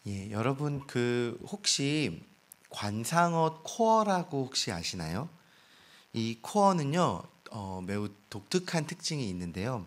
예, 여러분 혹시 관상어 코어라고 혹시 아시나요? 이 코어는요, 매우 독특한 특징이 있는데요.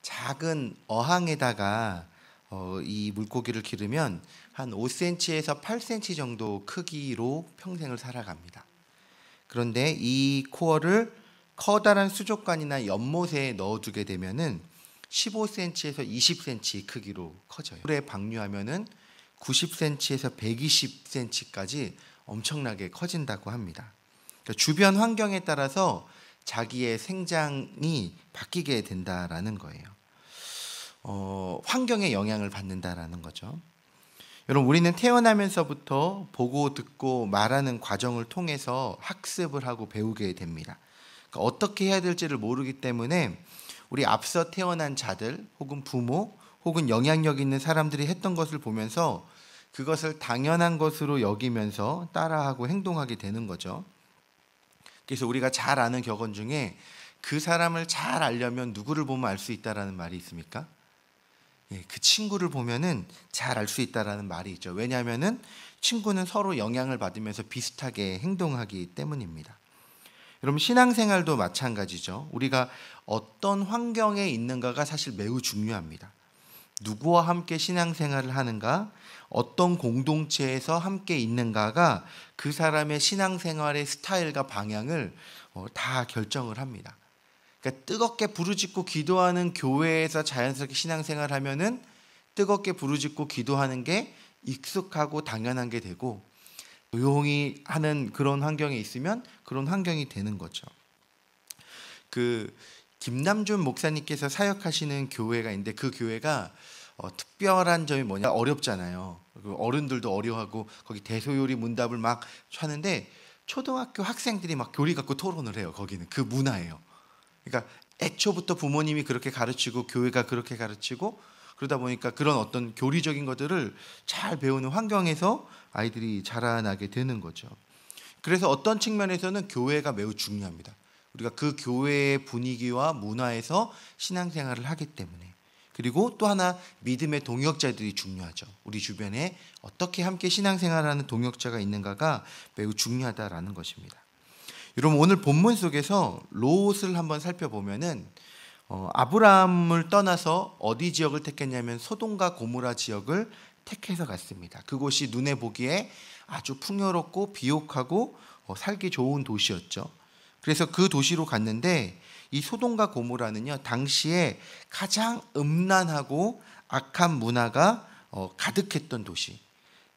작은 어항에다가 이 물고기를 기르면 한 5cm에서 8cm 정도 크기로 평생을 살아갑니다. 그런데 이 코어를 커다란 수족관이나 연못에 넣어두게 되면은 15cm에서 20cm 크기로 커져요. 물에 방류하면은 90cm에서 120cm까지 엄청나게 커진다고 합니다. 그러니까 주변 환경에 따라서 자기의 생장이 바뀌게 된다라는 거예요. 환경에 영향을 받는다라는 거죠. 여러분, 우리는 태어나면서부터 보고 듣고 말하는 과정을 통해서 학습을 하고 배우게 됩니다. 그러니까 어떻게 해야 될지를 모르기 때문에 우리 앞서 태어난 자들 혹은 부모 혹은 영향력 있는 사람들이 했던 것을 보면서 그것을 당연한 것으로 여기면서 따라하고 행동하게 되는 거죠. 그래서 우리가 잘 아는 격언 중에 그 사람을 잘 알려면 누구를 보면 알 수 있다라는 말이 있습니까? 예, 그 친구를 보면은 잘 알 수 있다라는 말이 있죠. 왜냐하면은 친구는 서로 영향을 받으면서 비슷하게 행동하기 때문입니다. 여러분, 신앙생활도 마찬가지죠. 우리가 어떤 환경에 있는가가 사실 매우 중요합니다. 누구와 함께 신앙생활을 하는가, 어떤 공동체에서 함께 있는가가 그 사람의 신앙생활의 스타일과 방향을 다 결정을 합니다. 그러니까 뜨겁게 부르짖고 기도하는 교회에서 자연스럽게 신앙생활을 하면은 뜨겁게 부르짖고 기도하는 게 익숙하고 당연한 게 되고, 조용히 하는 그런 환경에 있으면 그런 환경이 되는 거죠. 김남준 목사님께서 사역하시는 교회가 있는데 그 교회가 특별한 점이 뭐냐, 어렵잖아요. 어른들도 어려워하고 거기 대소요리 문답을 막 하는데 초등학교 학생들이 막 교리 갖고 토론을 해요. 거기는 그 문화예요. 그러니까 애초부터 부모님이 그렇게 가르치고 교회가 그렇게 가르치고 그러다 보니까 그런 어떤 교리적인 것들을 잘 배우는 환경에서 아이들이 자라나게 되는 거죠. 그래서 어떤 측면에서는 교회가 매우 중요합니다. 우리가 그 교회의 분위기와 문화에서 신앙생활을 하기 때문에. 그리고 또 하나, 믿음의 동역자들이 중요하죠. 우리 주변에 어떻게 함께 신앙생활하는 동역자가 있는가가 매우 중요하다라는 것입니다. 여러분, 오늘 본문 속에서 롯을 한번 살펴보면은 아브라함을 떠나서 어디 지역을 택했냐면 소돔과 고모라 지역을 택해서 갔습니다. 그곳이 눈에 보기에 아주 풍요롭고 비옥하고 살기 좋은 도시였죠. 그래서 그 도시로 갔는데 이 소돔과 고모라는요, 당시에 가장 음란하고 악한 문화가 가득했던 도시,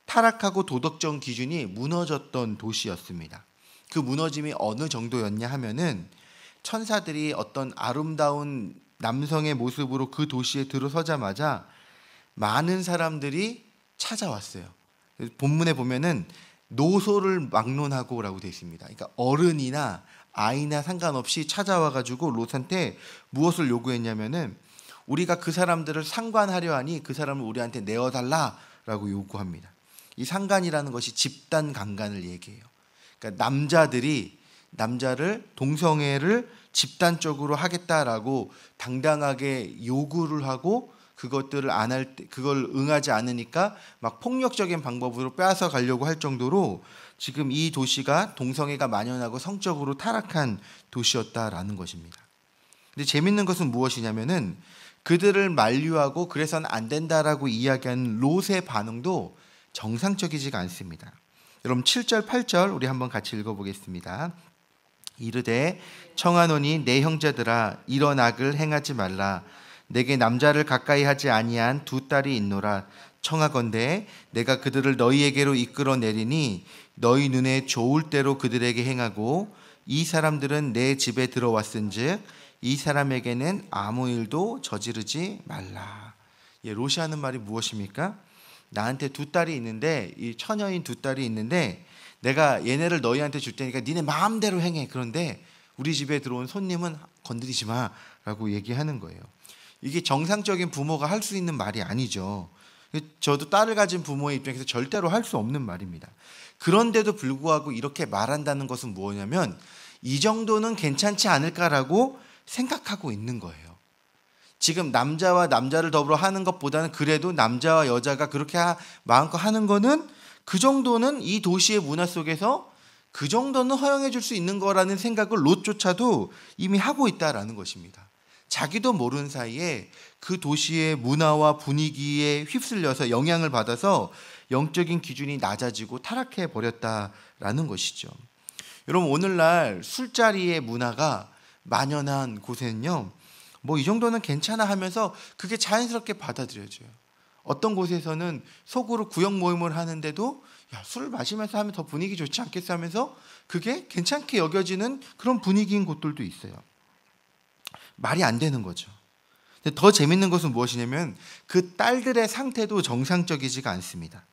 타락하고 도덕적 기준이 무너졌던 도시였습니다. 그 무너짐이 어느 정도였냐 하면은 천사들이 어떤 아름다운 남성의 모습으로 그 도시에 들어서자마자 많은 사람들이 찾아왔어요. 본문에 보면은 노소를 막론하고라고 되어 있습니다. 그러니까 어른이나 아이나 상관없이 찾아와가지고 롯한테 무엇을 요구했냐면은 우리가 그 사람들을 상관하려 하니 그 사람을 우리한테 내어달라라고 요구합니다. 이 상관이라는 것이 집단 강간을 얘기해요. 그러니까 남자를 동성애를 집단적으로 하겠다라고 당당하게 요구를 하고 그것들을 안 할 때, 그걸 응하지 않으니까 막 폭력적인 방법으로 빼앗아 가려고 할 정도로 지금 이 도시가 동성애가 만연하고 성적으로 타락한 도시였다라는 것입니다. 근데 재밌는 것은 무엇이냐면은 그들을 만류하고 그래서는 안 된다라고 이야기하는 롯의 반응도 정상적이지가 않습니다. 여러분, 7절 8절 우리 한번 같이 읽어보겠습니다. 이르되 청하노니 내 형제들아 이런 악을 행하지 말라. 내게 남자를 가까이 하지 아니한 두 딸이 있노라. 청하건대 내가 그들을 너희에게로 이끌어 내리니 너희 눈에 좋을 대로 그들에게 행하고 이 사람들은 내 집에 들어왔은즉 이 사람에게는 아무 일도 저지르지 말라. 예, 롯이 하는 말이 무엇입니까? 나한테 두 딸이 있는데, 이 처녀인 두 딸이 있는데 내가 얘네를 너희한테 줄 테니까 니네 마음대로 행해. 그런데 우리 집에 들어온 손님은 건드리지 마라고 얘기하는 거예요. 이게 정상적인 부모가 할 수 있는 말이 아니죠. 저도 딸을 가진 부모의 입장에서 절대로 할 수 없는 말입니다. 그런데도 불구하고 이렇게 말한다는 것은 뭐냐면 이 정도는 괜찮지 않을까라고 생각하고 있는 거예요. 지금 남자와 남자를 더불어 하는 것보다는 그래도 남자와 여자가 그렇게 마음껏 하는 거는 그 정도는 이 도시의 문화 속에서 그 정도는 허용해 줄 수 있는 거라는 생각을 롯조차도 이미 하고 있다라는 것입니다. 자기도 모르는 사이에 그 도시의 문화와 분위기에 휩쓸려서 영향을 받아서 영적인 기준이 낮아지고 타락해 버렸다라는 것이죠. 여러분, 오늘날 술자리의 문화가 만연한 곳에는요, 뭐 이 정도는 괜찮아 하면서 그게 자연스럽게 받아들여져요. 어떤 곳에서는 속으로 구역 모임을 하는데도 야, 술을 마시면서 하면 더 분위기 좋지 않겠어 하면서 그게 괜찮게 여겨지는 그런 분위기인 곳들도 있어요. 말이 안 되는 거죠. 근데 더 재밌는 것은 무엇이냐면 그 딸들의 상태도 정상적이지가 않습니다.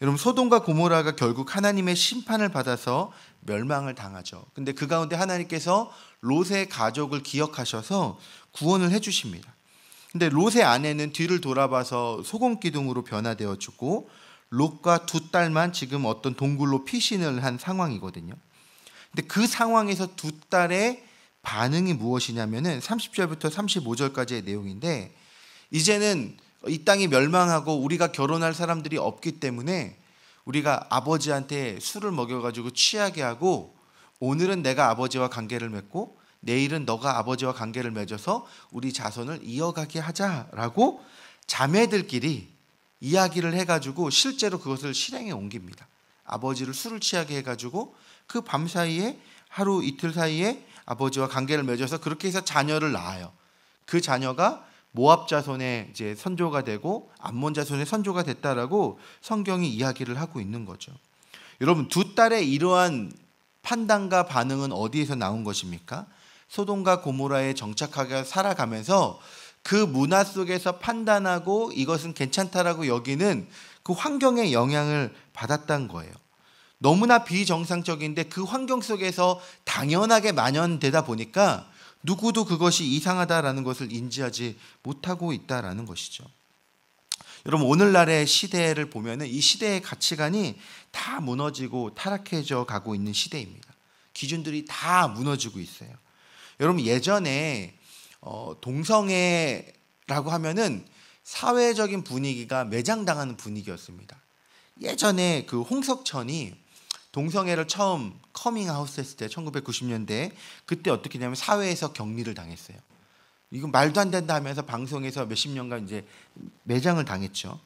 여러분, 소돔과 고모라가 결국 하나님의 심판을 받아서 멸망을 당하죠. 근데 그 가운데 하나님께서 롯의 가족을 기억하셔서 구원을 해주십니다. 근데 롯의 아내는 뒤를 돌아봐서 소금기둥으로 변화되어 죽고 롯과 두 딸만 지금 어떤 동굴로 피신을 한 상황이거든요. 근데 그 상황에서 두 딸의 반응이 무엇이냐면은 30절부터 35절까지의 내용인데, 이제는 이 땅이 멸망하고 우리가 결혼할 사람들이 없기 때문에 우리가 아버지한테 술을 먹여가지고 취하게 하고, 오늘은 내가 아버지와 관계를 맺고 내일은 너가 아버지와 관계를 맺어서 우리 자손을 이어가게 하자라고 자매들끼리 이야기를 해가지고 실제로 그것을 실행에 옮깁니다. 아버지를 술을 취하게 해가지고 그 밤 사이에, 하루 이틀 사이에 아버지와 관계를 맺어서 그렇게 해서 자녀를 낳아요. 그 자녀가 모압 자손의 이제 선조가 되고 암몬 자손의 선조가 됐다라고 성경이 이야기를 하고 있는 거죠. 여러분, 두 딸의 이러한 판단과 반응은 어디에서 나온 것입니까? 소돔과 고모라에 정착하게 살아가면서 그 문화 속에서 판단하고 이것은 괜찮다라고 여기는 그 환경의 영향을 받았다는 거예요. 너무나 비정상적인데 그 환경 속에서 당연하게 만연되다 보니까 누구도 그것이 이상하다라는 것을 인지하지 못하고 있다라는 것이죠. 여러분, 오늘날의 시대를 보면은 이 시대의 가치관이 다 무너지고 타락해져 가고 있는 시대입니다. 기준들이 다 무너지고 있어요. 여러분, 예전에 동성애라고 하면은 사회적인 분위기가 매장당하는 분위기였습니다. 예전에 그 홍석천이 동성애를 처음 커밍아웃 했을 때 1990년대 그때 어떻게 되냐면 사회에서 격리를 당했어요. 이건 말도 안 된다 하면서 방송에서 몇십 년간 이제 매장을 당했죠.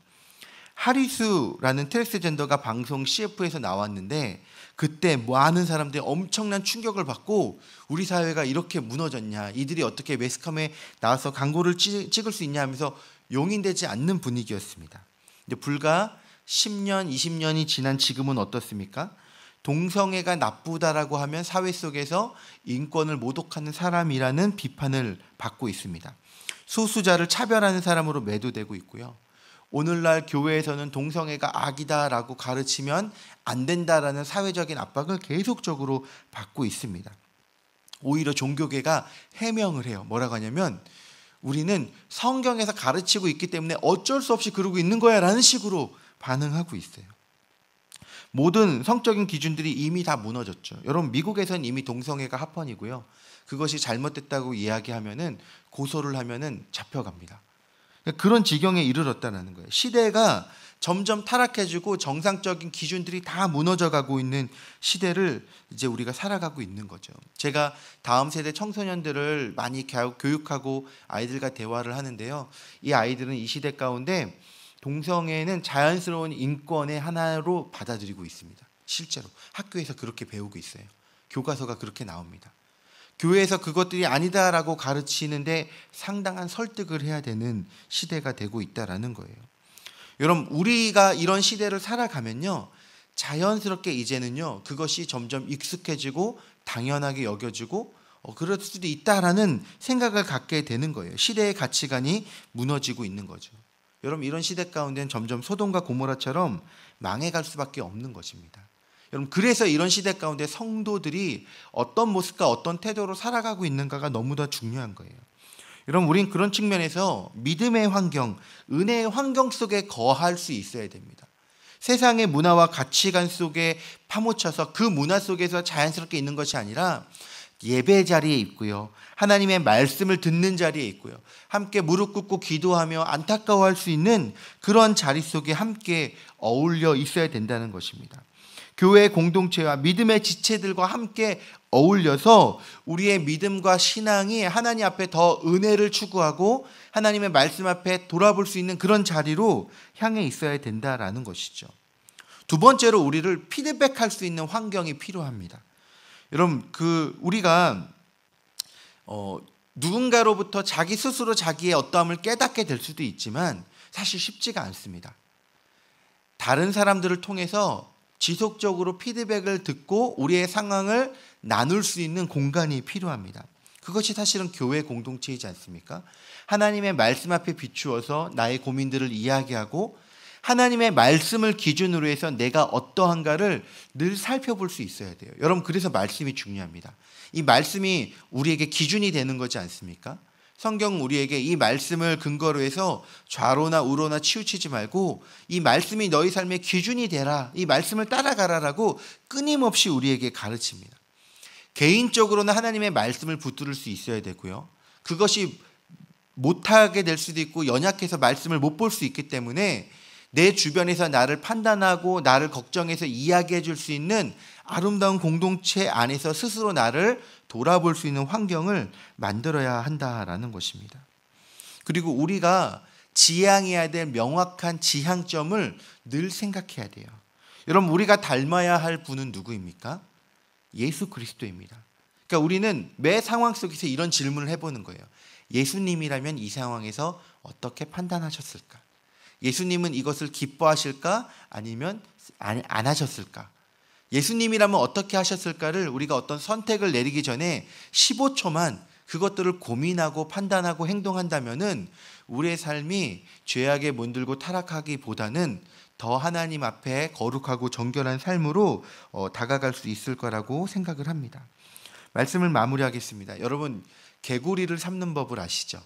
하리수라는 트랜스젠더가 방송 CF에서 나왔는데 그때 많은 사람들이 엄청난 충격을 받고 우리 사회가 이렇게 무너졌냐, 이들이 어떻게 매스컴에 나와서 광고를 찍을 수 있냐 하면서 용인되지 않는 분위기였습니다. 근데 불과 10년, 20년이 지난 지금은 어떻습니까? 동성애가 나쁘다라고 하면 사회 속에서 인권을 모독하는 사람이라는 비판을 받고 있습니다. 소수자를 차별하는 사람으로 매도되고 있고요. 오늘날 교회에서는 동성애가 악이다라고 가르치면 안 된다라는 사회적인 압박을 계속적으로 받고 있습니다. 오히려 종교계가 해명을 해요. 뭐라고 하냐면 우리는 성경에서 가르치고 있기 때문에 어쩔 수 없이 그러고 있는 거야 라는 식으로 반응하고 있어요. 모든 성적인 기준들이 이미 다 무너졌죠. 여러분, 미국에서는 이미 동성애가 합헌이고요. 그것이 잘못됐다고 이야기하면은 고소를 하면은 잡혀갑니다. 그런 지경에 이르렀다는 거예요. 시대가 점점 타락해지고 정상적인 기준들이 다 무너져가고 있는 시대를 이제 우리가 살아가고 있는 거죠. 제가 다음 세대 청소년들을 많이 교육하고 아이들과 대화를 하는데요. 이 아이들은 이 시대 가운데 동성애는 자연스러운 인권의 하나로 받아들이고 있습니다. 실제로 학교에서 그렇게 배우고 있어요. 교과서가 그렇게 나옵니다. 교회에서 그것들이 아니다라고 가르치는데 상당한 설득을 해야 되는 시대가 되고 있다라는 거예요. 여러분, 우리가 이런 시대를 살아가면요, 자연스럽게 이제는요 그것이 점점 익숙해지고 당연하게 여겨지고 그럴 수도 있다라는 생각을 갖게 되는 거예요. 시대의 가치관이 무너지고 있는 거죠. 여러분, 이런 시대 가운데는 점점 소돔과 고모라처럼 망해갈 수밖에 없는 것입니다. 여러분, 그래서 이런 시대 가운데 성도들이 어떤 모습과 어떤 태도로 살아가고 있는가가 너무나 중요한 거예요. 여러분, 우린 그런 측면에서 믿음의 환경, 은혜의 환경 속에 거할 수 있어야 됩니다. 세상의 문화와 가치관 속에 파묻혀서 그 문화 속에서 자연스럽게 있는 것이 아니라 예배 자리에 있고요. 하나님의 말씀을 듣는 자리에 있고요. 함께 무릎 꿇고 기도하며 안타까워할 수 있는 그런 자리 속에 함께 어울려 있어야 된다는 것입니다. 교회 공동체와 믿음의 지체들과 함께 어울려서 우리의 믿음과 신앙이 하나님 앞에 더 은혜를 추구하고 하나님의 말씀 앞에 돌아볼 수 있는 그런 자리로 향해 있어야 된다라는 것이죠. 두 번째로 우리를 피드백할 수 있는 환경이 필요합니다. 여러분, 우리가 누군가로부터 자기 스스로 자기의 어떠함을 깨닫게 될 수도 있지만 사실 쉽지가 않습니다. 다른 사람들을 통해서 지속적으로 피드백을 듣고 우리의 상황을 나눌 수 있는 공간이 필요합니다. 그것이 사실은 교회 공동체이지 않습니까? 하나님의 말씀 앞에 비추어서 나의 고민들을 이야기하고 하나님의 말씀을 기준으로 해서 내가 어떠한가를 늘 살펴볼 수 있어야 돼요. 여러분, 그래서 말씀이 중요합니다. 이 말씀이 우리에게 기준이 되는 거지 않습니까? 성경은 우리에게 이 말씀을 근거로 해서 좌로나 우로나 치우치지 말고 이 말씀이 너희 삶의 기준이 되라, 이 말씀을 따라가라라고 끊임없이 우리에게 가르칩니다. 개인적으로는 하나님의 말씀을 붙들을 수 있어야 되고요. 그것이 못하게 될 수도 있고 연약해서 말씀을 못 볼 수 있기 때문에 내 주변에서 나를 판단하고 나를 걱정해서 이야기해 줄 수 있는 아름다운 공동체 안에서 스스로 나를 돌아볼 수 있는 환경을 만들어야 한다라는 것입니다. 그리고 우리가 지향해야 될 명확한 지향점을 늘 생각해야 돼요. 여러분, 우리가 닮아야 할 분은 누구입니까? 예수 그리스도입니다. 그러니까 우리는 매 상황 속에서 이런 질문을 해보는 거예요. 예수님이라면 이 상황에서 어떻게 판단하셨을까? 예수님은 이것을 기뻐하실까? 아니면 안 하셨을까? 예수님이라면 어떻게 하셨을까를 우리가 어떤 선택을 내리기 전에 15초만 그것들을 고민하고 판단하고 행동한다면은 우리의 삶이 죄악에 문들고 타락하기보다는 더 하나님 앞에 거룩하고 정결한 삶으로 다가갈 수 있을 거라고 생각을 합니다. 말씀을 마무리하겠습니다. 여러분, 개구리를 삶는 법을 아시죠?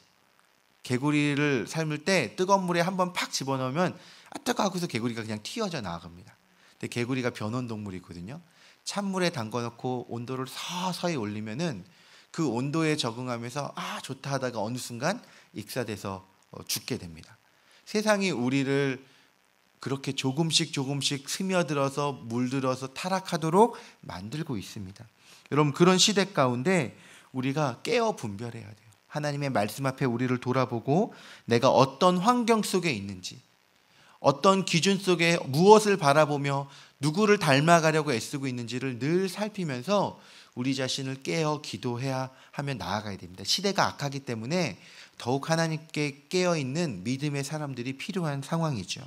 개구리를 삶을 때 뜨거운 물에 한번 팍 집어넣으면 뜨거워 하고서 개구리가 그냥 튀어져 나갑니다. 근데 개구리가 변온동물이거든요. 찬물에 담궈놓고 온도를 서서히 올리면은 그 온도에 적응하면서 좋다 하다가 어느 순간 익사돼서 죽게 됩니다. 세상이 우리를 그렇게 조금씩 스며들어서 물들어서 타락하도록 만들고 있습니다. 여러분, 그런 시대 가운데 우리가 깨어 분별해야 돼요. 하나님의 말씀 앞에 우리를 돌아보고 내가 어떤 환경 속에 있는지, 어떤 기준 속에 무엇을 바라보며 누구를 닮아가려고 애쓰고 있는지를 늘 살피면서 우리 자신을 깨어 기도해야 하며 나아가야 됩니다. 시대가 악하기 때문에 더욱 하나님께 깨어있는 믿음의 사람들이 필요한 상황이죠.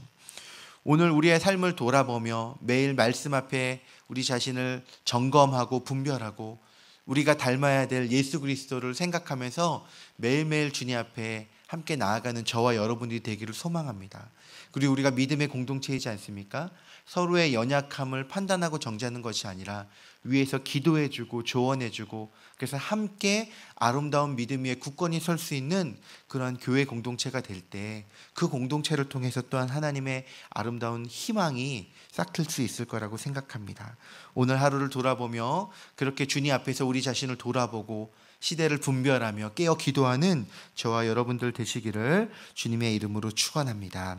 오늘 우리의 삶을 돌아보며 매일 말씀 앞에 우리 자신을 점검하고 분별하고 우리가 닮아야 될 예수 그리스도를 생각하면서 매일매일 주님 앞에 함께 나아가는 저와 여러분들이 되기를 소망합니다. 그리고 우리가 믿음의 공동체이지 않습니까? 서로의 연약함을 판단하고 정죄하는 것이 아니라 위에서 기도해주고 조언해주고 그래서 함께 아름다운 믿음 위에 굳건히 설 수 있는 그러한 교회 공동체가 될 때 그 공동체를 통해서 또한 하나님의 아름다운 희망이 싹틀 수 있을 거라고 생각합니다. 오늘 하루를 돌아보며 그렇게 주님 앞에서 우리 자신을 돌아보고 시대를 분별하며 깨어 기도하는 저와 여러분들 되시기를 주님의 이름으로 축원합니다.